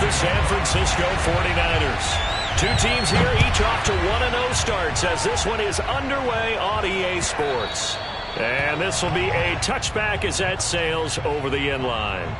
the San Francisco 49ers. Two teams here, each off to 1-0 starts as this one is underway on EA Sports. And this will be a touchback as that sails over the end line.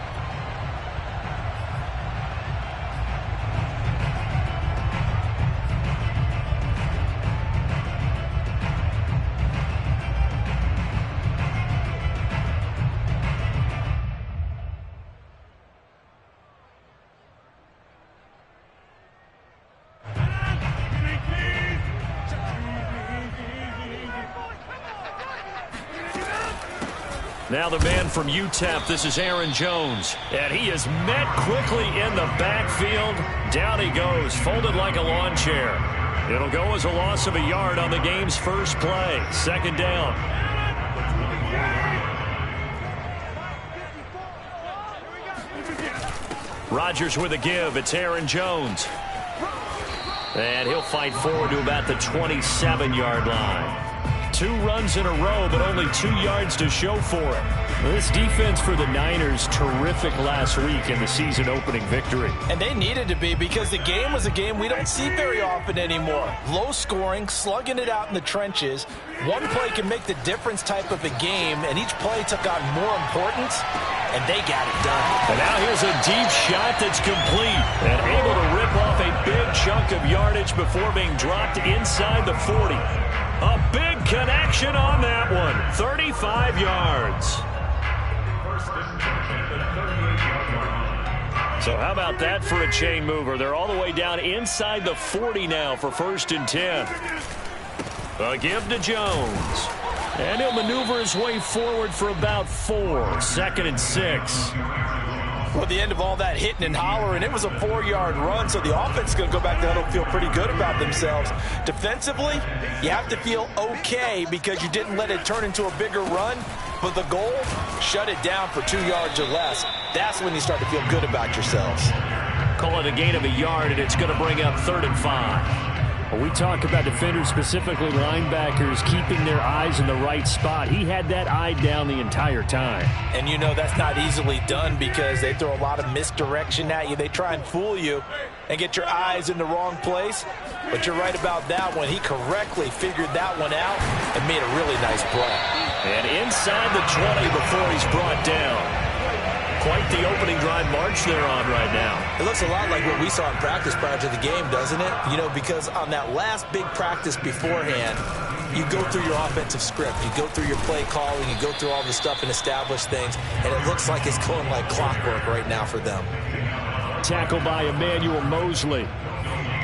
Now the man from UTEP, this is Aaron Jones. And he is met quickly in the backfield. Down he goes, folded like a lawn chair. It'll go as a loss of a yard on the game's first play. Second down. Rodgers with a give. It's Aaron Jones. And he'll fight forward to about the 27-yard line. 2 runs in a row, but only 2 yards to show for it. This defense for the Niners, terrific last week in the season-opening victory. And they needed to be because the game was a game we don't see very often anymore. Low scoring, slugging it out in the trenches. One play can make the difference type of a game, and each play took on more importance, and they got it done. And now here's a deep shot that's complete and able to rip off a big chunk of yardage before being dropped inside the 40. A big connection on that one. 35 yards. So how about that for a chain mover? They're all the way down inside the 40 now for 1st and 10. A give to Jones. And he'll maneuver his way forward for about 4. 2nd and 6. Well, at the end of all that hitting and hollering, it was a 4-yard run, so the offense is going to go back to huddle, feel pretty good about themselves. Defensively, you have to feel okay because you didn't let it turn into a bigger run, but the goal, shut it down for 2 yards or less. That's when you start to feel good about yourselves. Call it a gain of a yard, and it's going to bring up 3rd and 5. When we talk about defenders, specifically linebackers, keeping their eyes in the right spot, he had that eye down the entire time. And you know that's not easily done because they throw a lot of misdirection at you. They try and fool you and get your eyes in the wrong place. But you're right about that one. He correctly figured that one out and made a really nice play. And inside the 20 before he's brought down. Quite the opening drive march they're on right now. It looks a lot like what we saw in practice prior to the game, doesn't it? You know, because on that last big practice beforehand, you go through your offensive script. You go through your play calling. You go through all the stuff and establish things. And it looks like it's going like clockwork right now for them. Tackle by Emmanuel Mosley.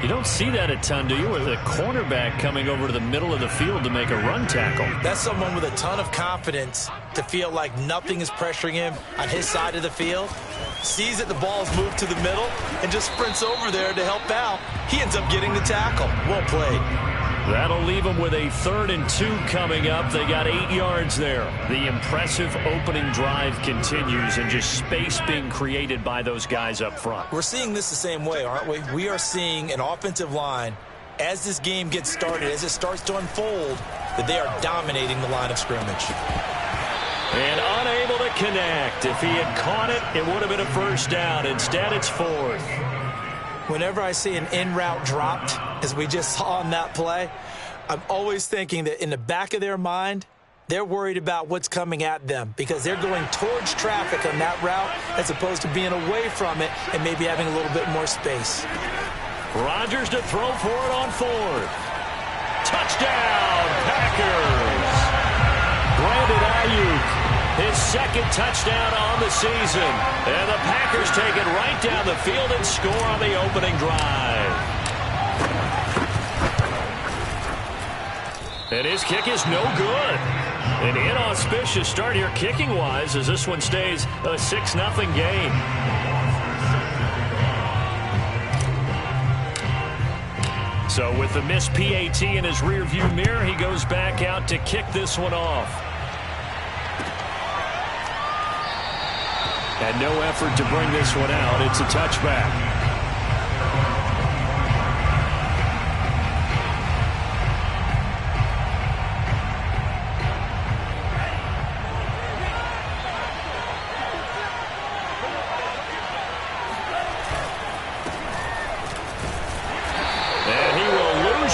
You don't see that a ton, do you? With a cornerback coming over to the middle of the field to make a run tackle. That's someone with a ton of confidence to feel like nothing is pressuring him on his side of the field. Sees that the ball is moved to the middle and just sprints over there to help out. He ends up getting the tackle. Well played. That'll leave them with a 3rd and 2 coming up. They got 8 yards there. The impressive opening drive continues and just space being created by those guys up front. We're seeing this the same way, aren't we? We are seeing an offensive line, as this game gets started, as it starts to unfold, that they are dominating the line of scrimmage. And unable to connect. If he had caught it, it would have been a 1st down. Instead, it's 4th. Whenever I see an in-route dropped, as we just saw on that play, I'm always thinking that in the back of their mind, they're worried about what's coming at them because they're going towards traffic on that route as opposed to being away from it and maybe having a little bit more space. Rodgers to throw for it on 4th. Touchdown, Packers! Brandon Ayuk. His 2nd touchdown on the season. And the Packers take it right down the field and score on the opening drive. And his kick is no good. An inauspicious start here kicking-wise as this one stays a 6-0 game. So with the missed PAT in his rearview mirror, he goes back out to kick this one off. And no effort to bring this one out. It's a touchback.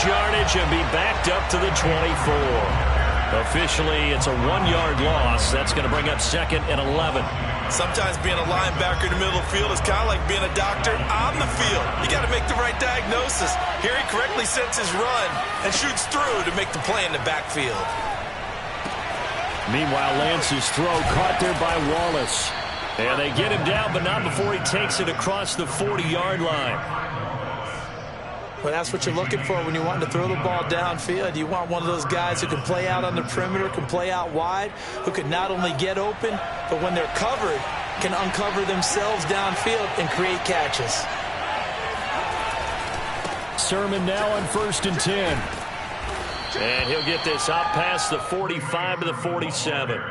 lose yardage and be backed up to the 24. Officially, it's a 1-yard loss. That's going to bring up 2nd and 11. Sometimes being a linebacker in the middle of the field is kind of like being a doctor on the field. You got to make the right diagnosis. Here he correctly sets his run and shoots through to make the play in the backfield. Meanwhile, Lance's throw caught there by Wallace. And they get him down, but not before he takes it across the 40-yard line. Well, that's what you're looking for when you want to throw the ball downfield. You want one of those guys who can play out on the perimeter, can play out wide, who can not only get open, but when they're covered, can uncover themselves downfield and create catches. Sermon now on 1st and 10. And he'll get this out past the 45 to the 47.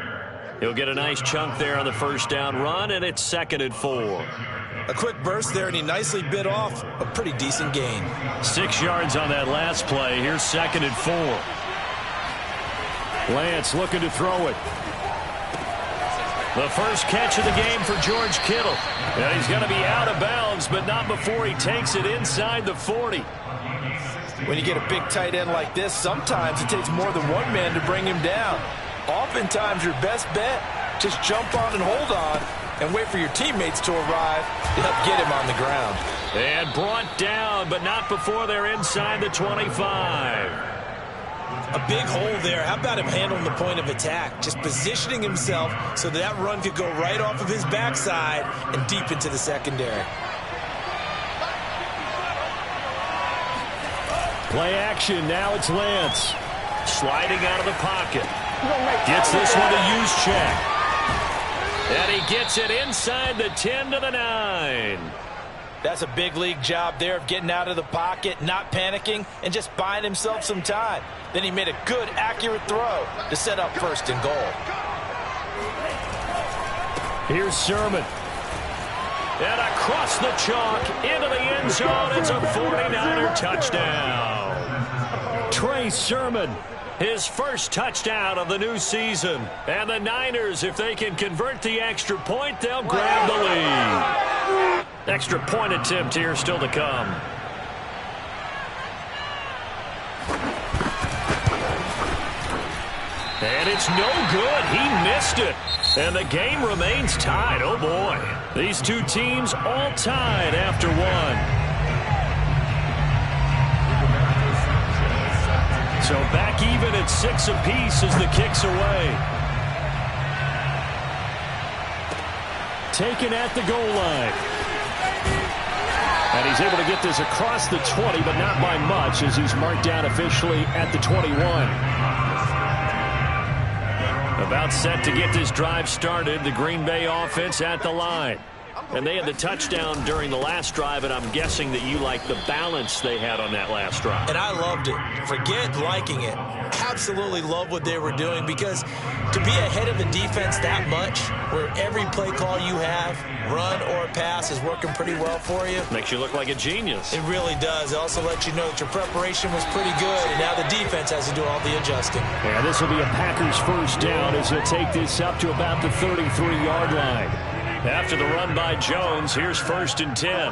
He'll get a nice chunk there on the first down run, and it's 2nd and 4. A quick burst there, and he nicely bit off a pretty decent gain. 6 yards on that last play. Here's 2nd and 4. Lance looking to throw it. The first catch of the game for George Kittle. And he's going to be out of bounds, but not before he takes it inside the 40. When you get a big tight end like this, sometimes it takes more than one man to bring him down. Oftentimes, your best bet, just jump on and hold on and wait for your teammates to arrive to help get him on the ground. And brought down, but not before they're inside the 25. A big hole there. How about him handling the point of attack? Just positioning himself so that run could go right off of his backside and deep into the secondary. Play action. Now it's Lance. Sliding out of the pocket. Gets this one to use check. And he gets it inside the 10 to the 9. That's a big league job there of getting out of the pocket, not panicking, and just buying himself some time. Then he made a good, accurate throw to set up 1st and goal. Here's Sermon. And across the chalk into the end zone. It's a 49er touchdown. Trey Sermon, his first touchdown of the new season. And the Niners, if they can convert the extra point, they'll grab the lead. Extra point attempt here still to come. And it's no good. He missed it. And the game remains tied. Oh, boy. These two teams all tied after one. So back even at 6 apiece as the kick's away. Taken at the goal line. And he's able to get this across the 20, but not by much, as he's marked down officially at the 21. About set to get this drive started, the Green Bay offense at the line. And they had the touchdown during the last drive, and I'm guessing that you like the balance they had on that last drive. And I loved it. Forget liking it. Absolutely love what they were doing, because to be ahead of a defense that much, where every play call you have, run or pass, is working pretty well for you. Makes you look like a genius. It really does. It also lets you know that your preparation was pretty good, and now the defense has to do all the adjusting. Yeah, this will be a Packers first down as he'll take this up to about the 33-yard line. After the run by Jones, here's 1st and 10.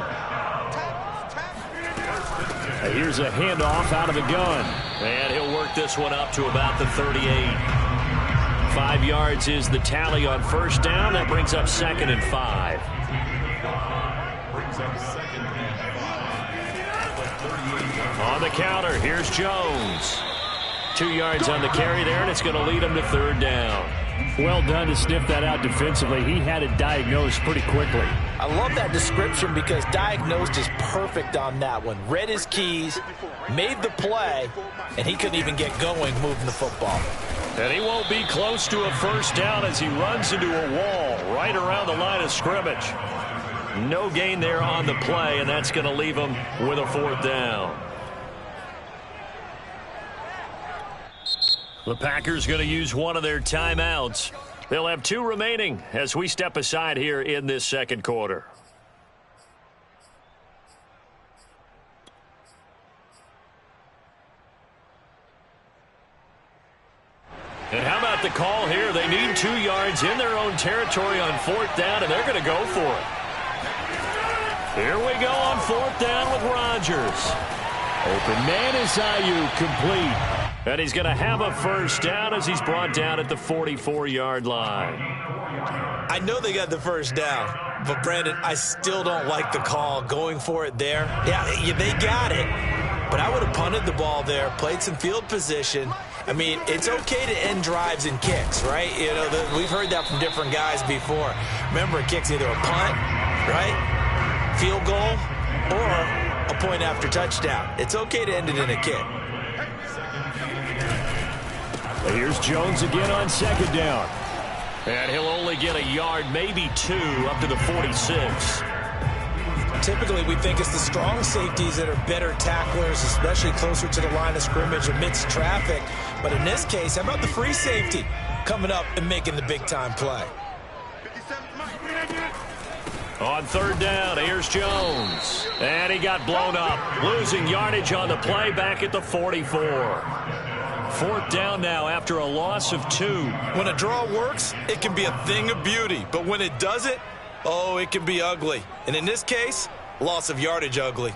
Here's a handoff out of the gun. And he'll work this one up to about the 38. 5 yards is the tally on first down. That brings up 2nd and 5. On the counter, here's Jones. 2 yards on the carry there, and it's going to lead him to 3rd down. Well done to sniff that out defensively. He had it diagnosed pretty quickly. I love that description, because diagnosed is perfect on that one. Read his keys, made the play, and he couldn't even get going moving the football. And he won't be close to a first down as he runs into a wall right around the line of scrimmage. No gain there on the play, and that's going to leave him with a 4th down. The Packers going to use one of their timeouts. They'll have 2 remaining as we step aside here in this second quarter. And how about the call here? They need 2 yards in their own territory on 4th down, and they're going to go for it. Here we go on 4th down with Rodgers. Open man is Ayuk, complete. And he's going to have a first down as he's brought down at the 44-yard line. I know they got the first down, but Brandon, I still don't like the call going for it there. Yeah, they got it, but I would have punted the ball there, played some field position. I mean, it's okay to end drives and kicks, right? You know, we've heard that from different guys before. Remember, a kick's either a punt, right, field goal, or a point after touchdown. It's okay to end it in a kick. Here's Jones again on second down. And he'll only get a yard, maybe two, up to the 46. Typically, we think it's the strong safeties that are better tacklers, especially closer to the line of scrimmage amidst traffic. But in this case, how about the free safety coming up and making the big-time play? On third down, here's Jones. And he got blown up, losing yardage on the play back at the 44. Fourth down now after a loss of 2. When a draw works, it can be a thing of beauty. But when it doesn't, oh, it can be ugly. And in this case, loss of yardage ugly.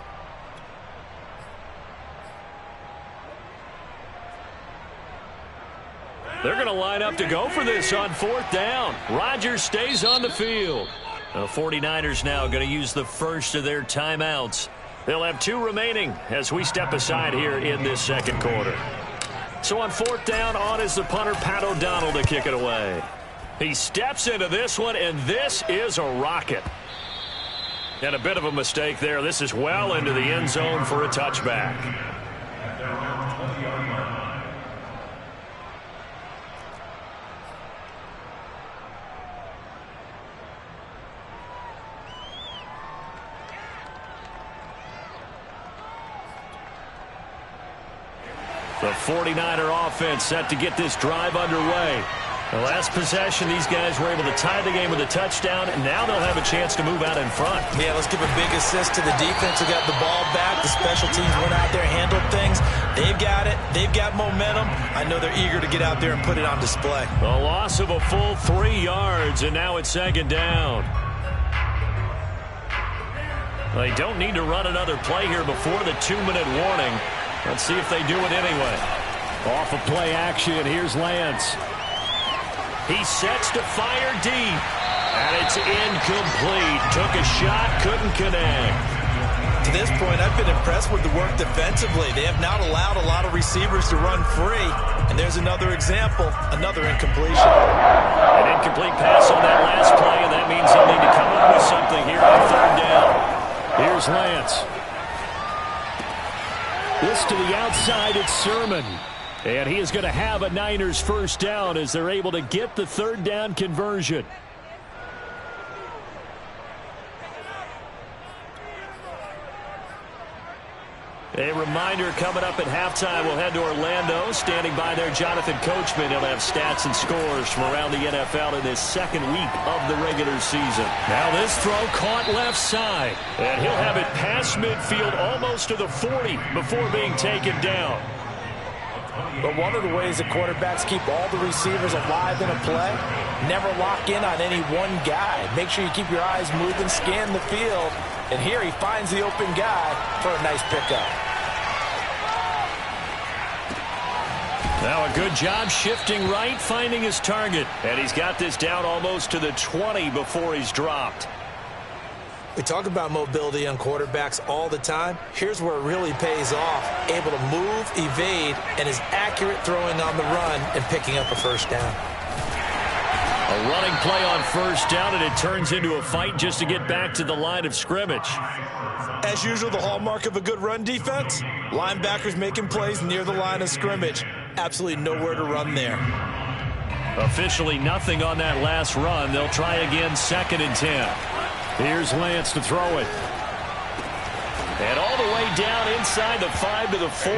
They're going to line up to go for this on fourth down. Rodgers stays on the field. The 49ers now going to use the first of their timeouts. They'll have 2 remaining as we step aside here in this second quarter. So on fourth down, on is the punter, Pat O'Donnell, to kick it away. He steps into this one, and this is a rocket. And a bit of a mistake there. This is well into the end zone for a touchback. The 49er offense set to get this drive underway. The last possession, these guys were able to tie the game with a touchdown, and now they'll have a chance to move out in front. Yeah, let's give a big assist to the defense who got the ball back. The special teams went out there, handled things. They've got it. They've got momentum. I know they're eager to get out there and put it on display. A loss of a full 3 yards, and now it's second down. They don't need to run another play here before the 2-minute warning. Let's see if they do it anyway. Off of play action, here's Lance. He sets to fire deep. And it's incomplete. Took a shot, couldn't connect. To this point, I've been impressed with the work defensively. They have not allowed a lot of receivers to run free. And there's another example, another incompletion. An incomplete pass on that last play, and that means they'll need to come up with something here on third down. Here's Lance. This to the outside, it's Sermon. And he is going to have a Niners first down as they're able to get the third down conversion. A reminder coming up at halftime, we'll head to Orlando. Standing by there, Jonathan Coachman. He'll have stats and scores from around the NFL in this second week of the regular season. Now this throw caught left side. And he'll have it past midfield almost to the 40 before being taken down. But one of the ways that quarterbacks keep all the receivers alive in a play, never lock in on any one guy. Make sure you keep your eyes moving, scan the field. And here he finds the open guy for a nice pickup. Now a good job shifting right, finding his target. And he's got this down almost to the 20 before he's dropped. We talk about mobility on quarterbacks all the time. Here's where it really pays off. Able to move, evade, and is accurate throwing on the run and picking up a first down. A running play on first down, and it turns into a fight just to get back to the line of scrimmage. As usual, the hallmark of a good run defense, linebackers making plays near the line of scrimmage. Absolutely nowhere to run there. Officially nothing on that last run. They'll try again, 2nd and 10. Here's Lance to throw it. And all the way down inside the 5 to the 4.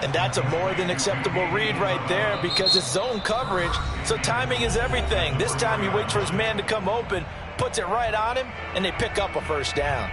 And that's a more than acceptable read right there because it's zone coverage, so timing is everything. This time he waits for his man to come open, puts it right on him, and they pick up a first down.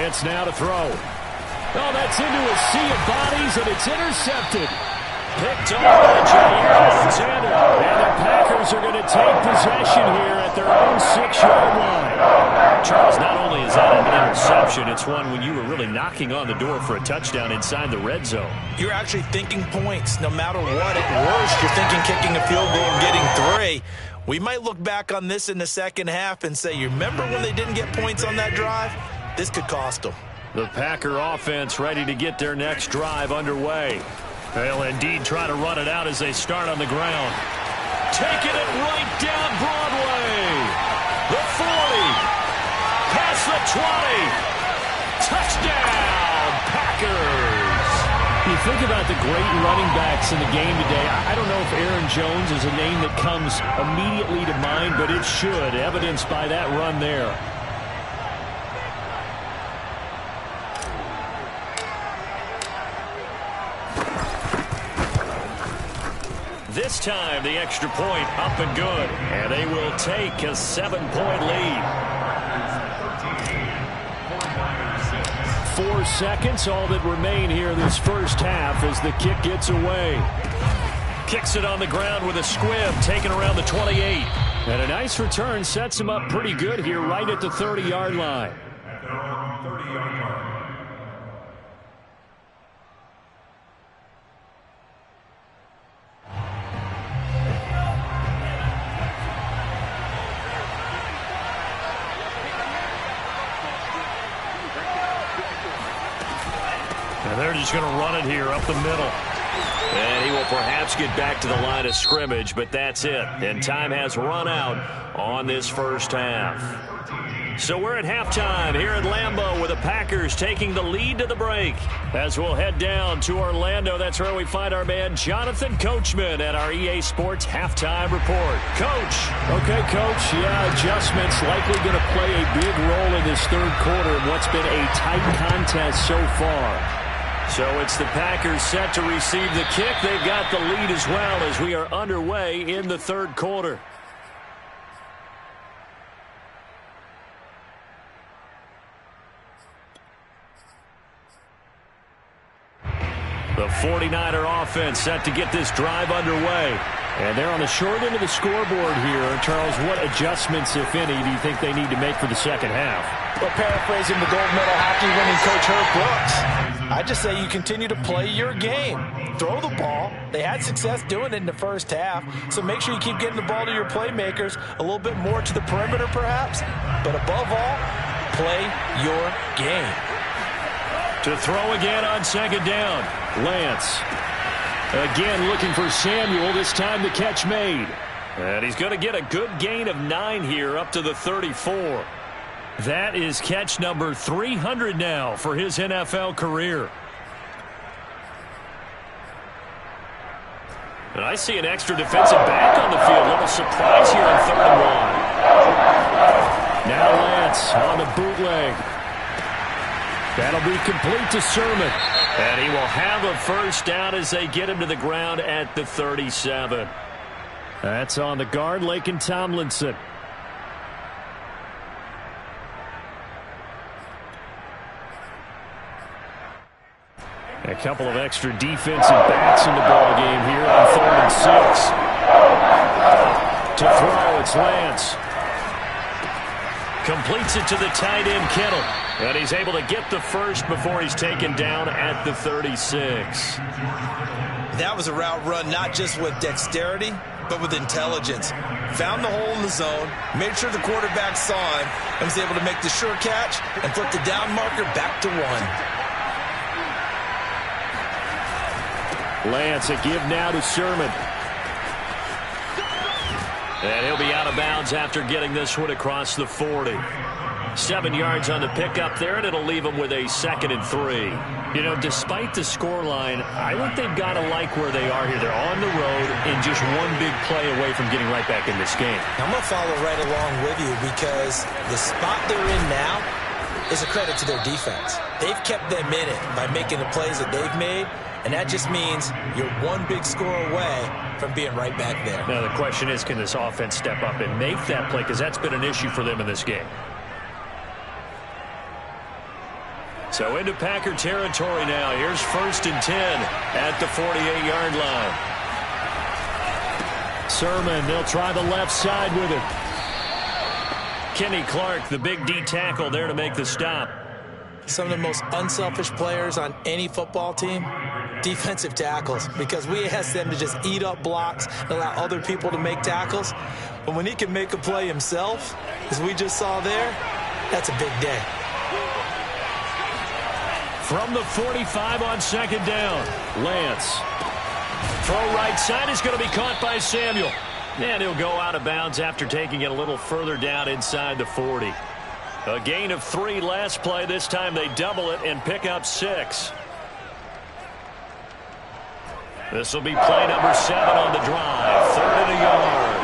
Lance now to throw. Oh, that's into a sea of bodies, and it's intercepted. Picked off by Jair Alexander. And the Packers are going to take possession here at their own 6-yard line. Charles, not only is that an interception, it's one when you were really knocking on the door for a touchdown inside the red zone. You're actually thinking points. No matter what, at worst, you're thinking kicking a field goal and getting 3. We might look back on this in the second half and say, you remember when they didn't get points on that drive? This could cost them. The Packer offense ready to get their next drive underway. They'll indeed try to run it out as they start on the ground. Taking it right down Broadway. The 40. Past the 20. Touchdown, Packers. You think about the great running backs in the game today. I don't know if Aaron Jones is a name that comes immediately to mind, but it should, evidenced by that run there. This time, the extra point up and good. And they will take a 7-point lead. 4 seconds, all that remain here this first half as the kick gets away. Kicks it on the ground with a squib, taken around the 28. And a nice return sets him up pretty good here right at the 30-yard line. They're just going to run it here up the middle. And he will perhaps get back to the line of scrimmage, but that's it. And time has run out on this first half. So we're at halftime here at Lambeau with the Packers taking the lead to the break. As we'll head down to Orlando, that's where we find our man Jonathan Coachman at our EA Sports Halftime Report. Coach. Okay, Coach. Yeah, adjustments likely going to play a big role in this third quarter in what's been a tight contest so far. So it's the Packers set to receive the kick. They've got the lead as well as we are underway in the third quarter. The 49er offense set to get this drive underway. And they're on the short end of the scoreboard here. Charles, what adjustments, if any, do you think they need to make for the second half? Well, paraphrasing the gold medal hockey winning coach Herb Brooks, I just say you continue to play your game. Throw the ball. They had success doing it in the first half, so make sure you keep getting the ball to your playmakers, a little bit more to the perimeter perhaps, but above all, play your game. To throw again on second down, Lance. Again looking for Samuel, this time the catch made. And he's going to get a good gain of 9 here up to the 34. That is catch number 300 now for his NFL career. And I see an extra defensive back on the field. A little surprise here on 3rd and 1. Now Lance on the bootleg. That'll be complete to Sermon. And he will have a first down as they get him to the ground at the 37. That's on the guard, Laken Tomlinson. A couple of extra defensive backs in the ball game here on 3rd and 6. To throw, it's Lance. Completes it to the tight end, Kittle. And he's able to get the first before he's taken down at the 36. That was a route run not just with dexterity, but with intelligence. Found the hole in the zone, made sure the quarterback saw him, and was able to make the sure catch and flip the down marker back to 1. Lance, a give now to Sermon. And he'll be out of bounds after getting this one across the 40. 7 yards on the pickup there, and it'll leave them with a 2nd and 3. You know, despite the scoreline, I think they've got to like where they are here. They're on the road and just one big play away from getting right back in this game. I'm going to follow right along with you because the spot they're in now is a credit to their defense. They've kept them in it by making the plays that they've made, and that just means you're one big score away from being right back there. Now the question is, can this offense step up and make that play? Because that's been an issue for them in this game. So into Packer territory now. Here's 1st and 10 at the 48-yard line. Sermon, they'll try the left side with it. Kenny Clark, the big D tackle there to make the stop. Some of the most unselfish players on any football team, defensive tackles, because we ask them to just eat up blocks and allow other people to make tackles. But when he can make a play himself, as we just saw there, that's a big day. From the 45 on 2nd down, Lance. Throw right side is going to be caught by Samuel. And he'll go out of bounds after taking it a little further down inside the 40. A gain of 3 last play. This time they double it and pick up 6. This will be play number 7 on the drive. 3rd and a yard.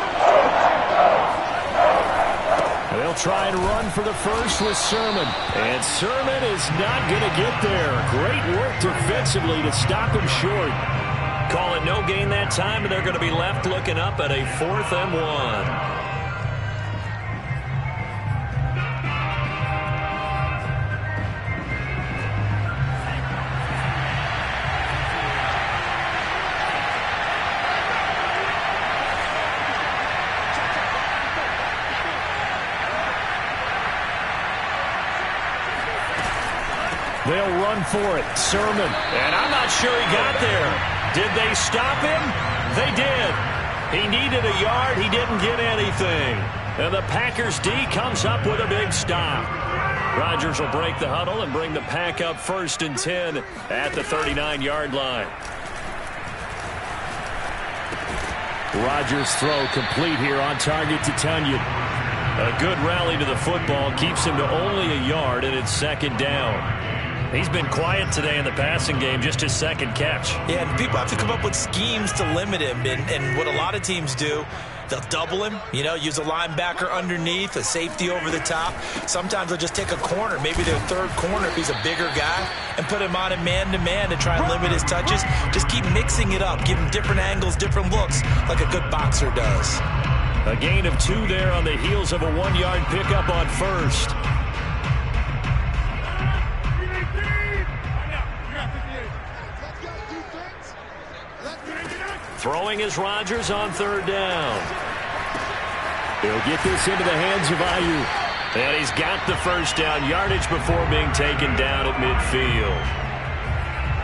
They'll try and run for the first with Sermon. And Sermon is not going to get there. Great work defensively to stop him short. Call it no gain that time, and they're going to be left looking up at a 4th and 1. They'll run for it. Sermon. And I'm not sure he got there. Did they stop him? They did. He needed a yard. He didn't get anything. And the Packers D comes up with a big stop. Rodgers will break the huddle and bring the Pack up 1st and 10 at the 39-yard line. Rodgers' throw complete here on target to Tunyon. A good rally to the football keeps him to only a yard, and it's 2nd down. He's been quiet today in the passing game, just his 2nd catch. Yeah, and people have to come up with schemes to limit him. And what a lot of teams do, they'll double him, use a linebacker underneath, a safety over the top. Sometimes they'll just take a corner, maybe their 3rd corner if he's a bigger guy, and put him on a man-to-man to try and limit his touches. Just keep mixing it up, give him different angles, different looks, like a good boxer does. A gain of 2 there on the heels of a 1-yard pickup on 1st. Throwing is Rodgers on 3rd down. He'll get this into the hands of Ayuk. And he's got the 1st down yardage before being taken down at midfield.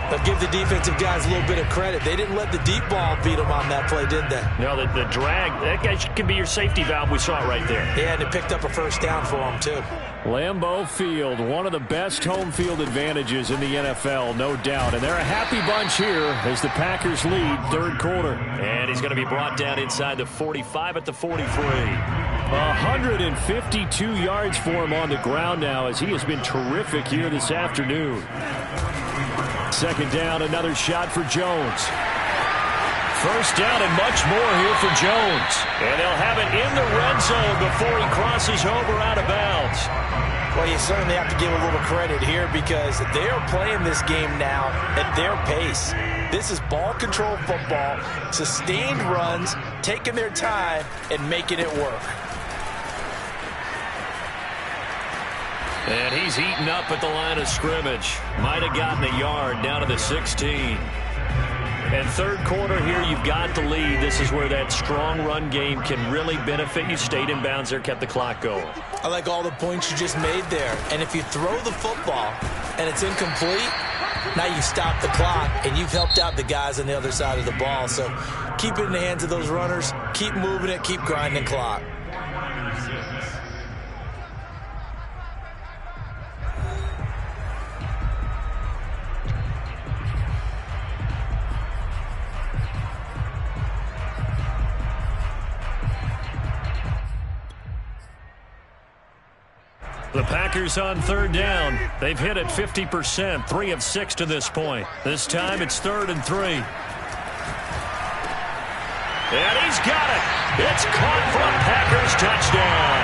But give the defensive guys a little bit of credit. They didn't let the deep ball beat them on that play, did they? No, the drag, that guy could be your safety valve. We saw it right there. Yeah, and it picked up a 1st down for him, too. Lambeau Field, one of the best home field advantages in the NFL, no doubt. And they're a happy bunch here as the Packers lead 3rd quarter. And he's going to be brought down inside the 45 at the 43. 152 yards for him on the ground now as he has been terrific here this afternoon. 2nd down, another shot for Jones. 1st down and much more here for Jones. And they'll have it in the red zone before he crosses over out of bounds. Well, you certainly have to give a little credit here because they are playing this game now at their pace. This is ball control football, sustained runs, taking their time and making it work. And he's eaten up at the line of scrimmage. Might have gotten a yard down to the 16. And 3rd quarter here, you've got the lead. This is where that strong run game can really benefit you. Stayed in bounds there, kept the clock going. I like all the points you just made there. And if you throw the football and it's incomplete, now you stop the clock and you've helped out the guys on the other side of the ball. So keep it in the hands of those runners. Keep moving it. Keep grinding clock. The Packers on 3rd down. They've hit it 50%, 3 of 6 to this point. This time it's 3rd and 3. And he's got it. It's caught for a Packers touchdown.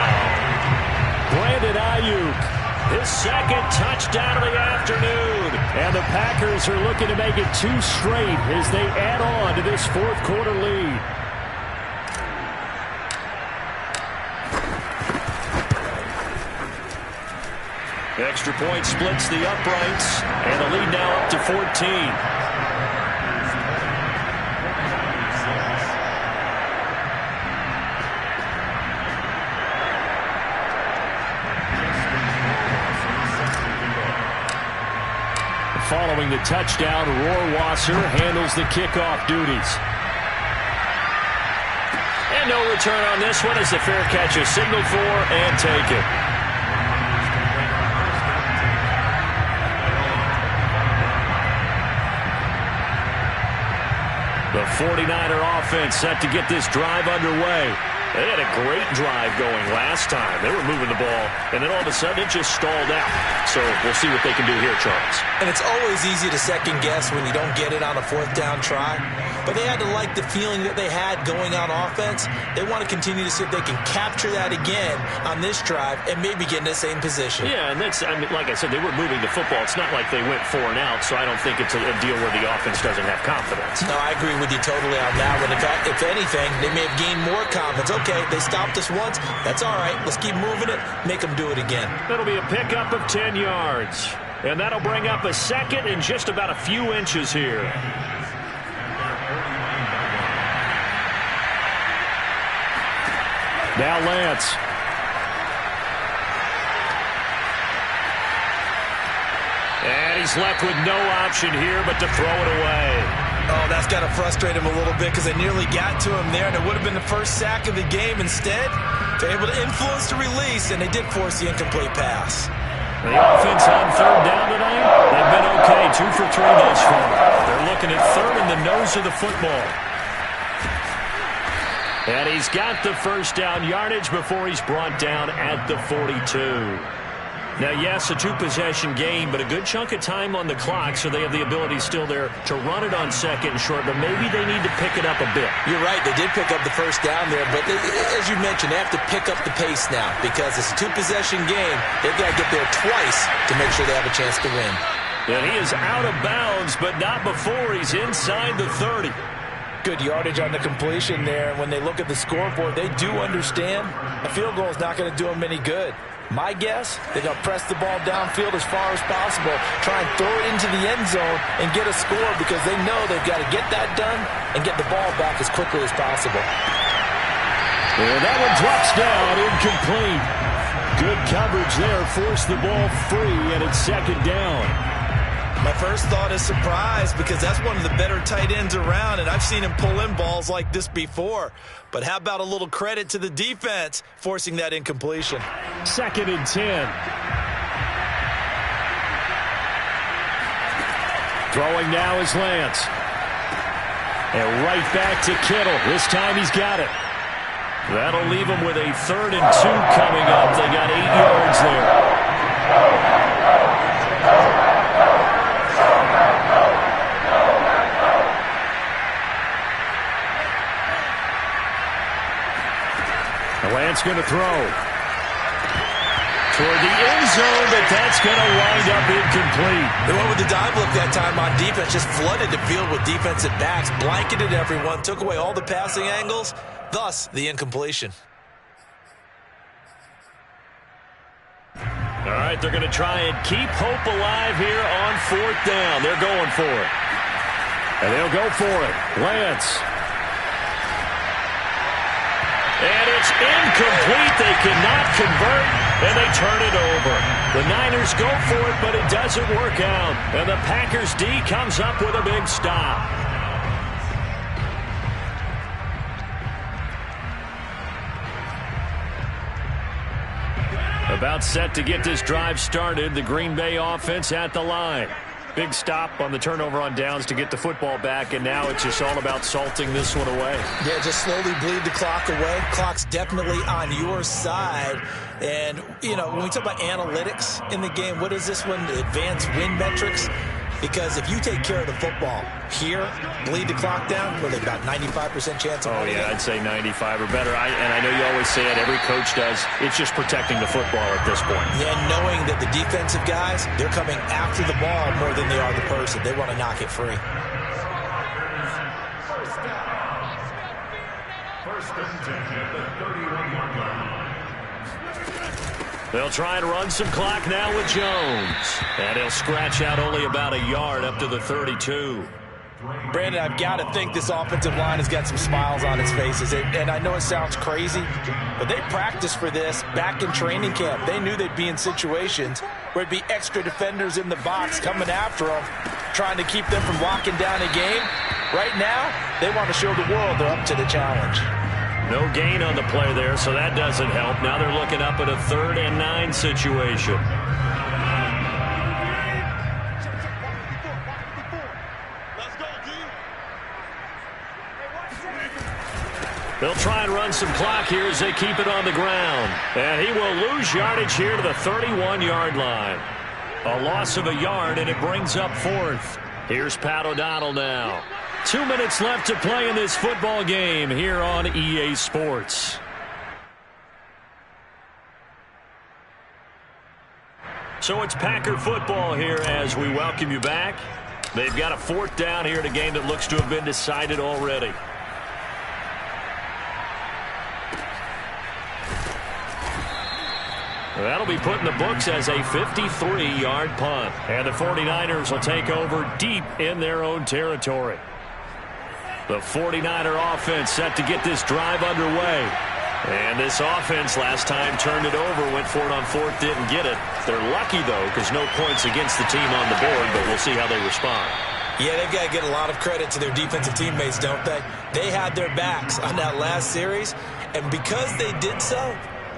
Brandon Ayuk, his 2nd touchdown of the afternoon. And the Packers are looking to make it 2 straight as they add on to this 4th quarter lead. Extra point splits the uprights, and the lead now up to 14. Following the touchdown, Rohrwasser handles the kickoff duties. And no return on this one as the fair catch is signaled for and taken. The 49er offense set to get this drive underway. They had a great drive going last time. They were moving the ball, and then all of a sudden it just stalled out. So we'll see what they can do here, Charles. And it's always easy to second guess when you don't get it on a fourth down try. But they had to like the feeling that they had going on offense. They want to continue to see if they can capture that again on this drive and maybe get in the same position. Yeah, and that's, I mean, like I said, they were moving the football. It's not like they went 4 and out, so I don't think it's a deal where the offense doesn't have confidence. No, I agree with you totally on that one. In fact, if anything, they may have gained more confidence. Okay, they stopped us once. That's all right. Let's keep moving it. Make them do it again. That'll be a pickup of 10 yards. And that'll bring up a second and just about a few inches here. Now Lance. And he's left with no option here but to throw it away. Oh, that's got to frustrate him a little bit because they nearly got to him there, and it would have been the first sack of the game. Instead, they're able to influence the release, and they did force the incomplete pass. The offense on third down tonight, they've been okay, 2 for 3 thus far. They're looking at third in the nose of the football. And he's got the first down yardage before he's brought down at the 42. Now, yes, a 2-possession game, but a good chunk of time on the clock, so they have the ability still there to run it on second and short, but maybe they need to pick it up a bit. You're right. They did pick up the first down there, but as you mentioned, they have to pick up the pace now because it's a 2-possession game. They've got to get there twice to make sure they have a chance to win. And he is out of bounds, but not before he's inside the 30. Good yardage on the completion there. When they look at the scoreboard, they do understand a field goal is not going to do them any good. My guess, they're going to press the ball downfield as far as possible, try and throw it into the end zone and get a score because they know they've got to get that done and get the ball back as quickly as possible. And that one drops down, incomplete. Good coverage there, forced the ball free, and it's second down. My first thought is surprise because that's one of the better tight ends around, and I've seen him pull in balls like this before. But how about a little credit to the defense forcing that incompletion? Second and 10. Throwing now is Lance. And right back to Kittle. This time he's got it. That'll leave him with a 3rd and 2 coming up. They got 8 yards there. Lance going to throw toward the end zone, but that's going to wind up incomplete. They went with the dive look that time on defense, just flooded the field with defensive backs, blanketed everyone, took away all the passing angles, thus the incompletion. All right, they're going to try and keep hope alive here on 4th down. They're going for it. And they'll go for it. Lance. And it's incomplete. They cannot convert, and they turn it over. The Niners go for it, but it doesn't work out. And the Packers D comes up with a big stop. About set to get this drive started. The Green Bay offense at the line. Big stop on the turnover on downs to get the football back, and now it's just all about salting this one away. Yeah, just slowly bleed the clock away. Clock's definitely on your side. And, you know, when we talk about analytics in the game, what is this one? The advanced win metrics? Because if you take care of the football here, bleed the clock down, what are they, about 95% chance of winning? Oh, yeah, I'd say 95 or better. And I know you always say it, every coach does. It's just protecting the football at this point. Yeah, knowing that the defensive guys, they're coming after the ball more than they are the person. They want to knock it free. First and 10 at the 31-yard line. They'll try and run some clock now with Jones. And he'll scratch out only about a yard up to the 32. Brandon, I've got to think this offensive line has got some smiles on its faces. And I know it sounds crazy, but they practiced for this back in training camp. They knew they'd be in situations where it'd be extra defenders in the box coming after them, trying to keep them from locking down a game. Right now, they want to show the world they're up to the challenge. No gain on the play there, so that doesn't help. Now they're looking up at a 3rd and 9 situation. They'll try and run some clock here as they keep it on the ground. And he will lose yardage here to the 31-yard line. A loss of a yard, and it brings up 4th. Here's Pat O'Donnell now. 2 minutes left to play in this football game here on EA Sports. So it's Packer football here as we welcome you back. They've got a 4th down here in a game that looks to have been decided already. That'll be put in the books as a 53-yard punt. And the 49ers will take over deep in their own territory. The 49er offense set to get this drive underway. And this offense last time turned it over, went for it on 4th, didn't get it. They're lucky, though, because no points against the team on the board, but we'll see how they respond. Yeah, they've got to get a lot of credit to their defensive teammates, don't they? They had their backs on that last series, and because they did so,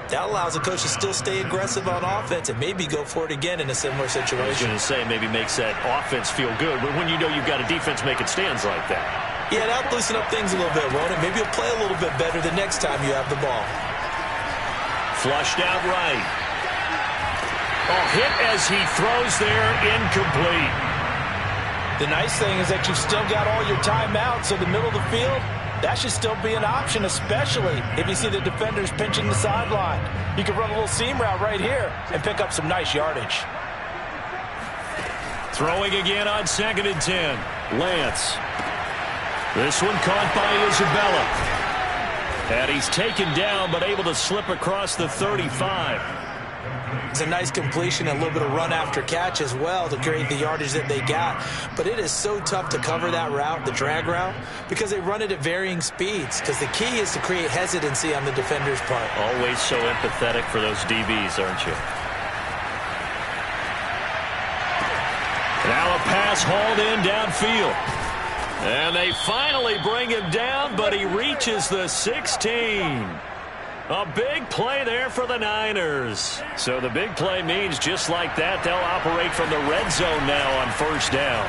that allows the coach to still stay aggressive on offense and maybe go for it again in a similar situation. I was going to say maybe makes that offense feel good, but when you know you've got a defense making stands like that. Yeah, that'll loosen up things a little bit, won't it? Maybe you'll play a little bit better the next time you have the ball. Flushed out right. Oh, hit as he throws there, incomplete. The nice thing is that you've still got all your timeouts, so the middle of the field, that should still be an option, especially if you see the defenders pinching the sideline. You can run a little seam route right here and pick up some nice yardage. Throwing again on 2nd and 10. Lance. This one caught by Isabella. And he's taken down, but able to slip across the 35. It's a nice completion, a little bit of run after catch as well to create the yardage that they got. But it is so tough to cover that route, the drag route, because they run it at varying speeds. Because the key is to create hesitancy on the defender's part. Always so empathetic for those DBs, aren't you? Now a pass hauled in downfield. And they finally bring him down, but he reaches the 16. A big play there for the Niners. So the big play means just like that, they'll operate from the red zone now on 1st down.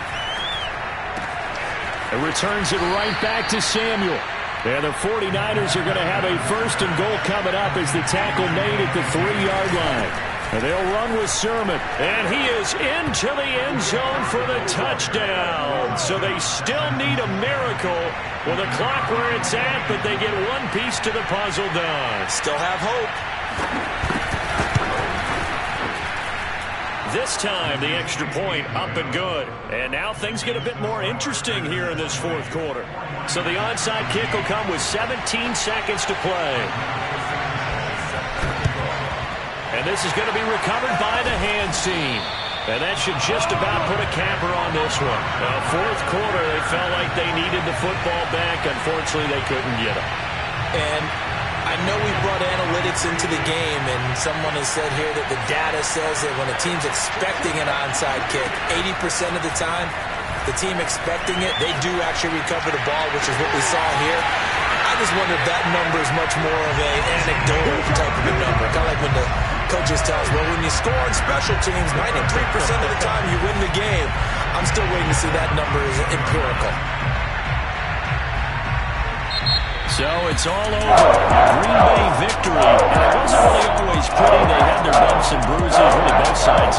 It returns it right back to Samuel. And the 49ers are going to have a 1st and goal coming up as the tackle made at the 3-yard line. And they'll run with Sermon. And he is into the end zone for the touchdown. So they still need a miracle with the clock where it's at, but they get one piece to the puzzle done. Still have hope. This time, the extra point up and good. And now things get a bit more interesting here in this 4th quarter. So the onside kick will come with 17 seconds to play. And this is going to be recovered by the hands team. And that should just about put a capper on this one. Now, 4th quarter, they felt like they needed the football back. Unfortunately, they couldn't get it. And I know we brought analytics into the game, and someone has said here that the data says that when a team's expecting an onside kick, 80% of the time, the team expecting it, they do actually recover the ball, which is what we saw here. I just wonder if that number is much more of an anecdotal type of a number. Kind of like when the coaches tell us, well, when you score on special teams, 93% of the time you win the game. I'm still waiting to see that number is empirical. So it's all over. Green Bay victory. And it wasn't really always pretty. They had their bumps and bruises, really both sides.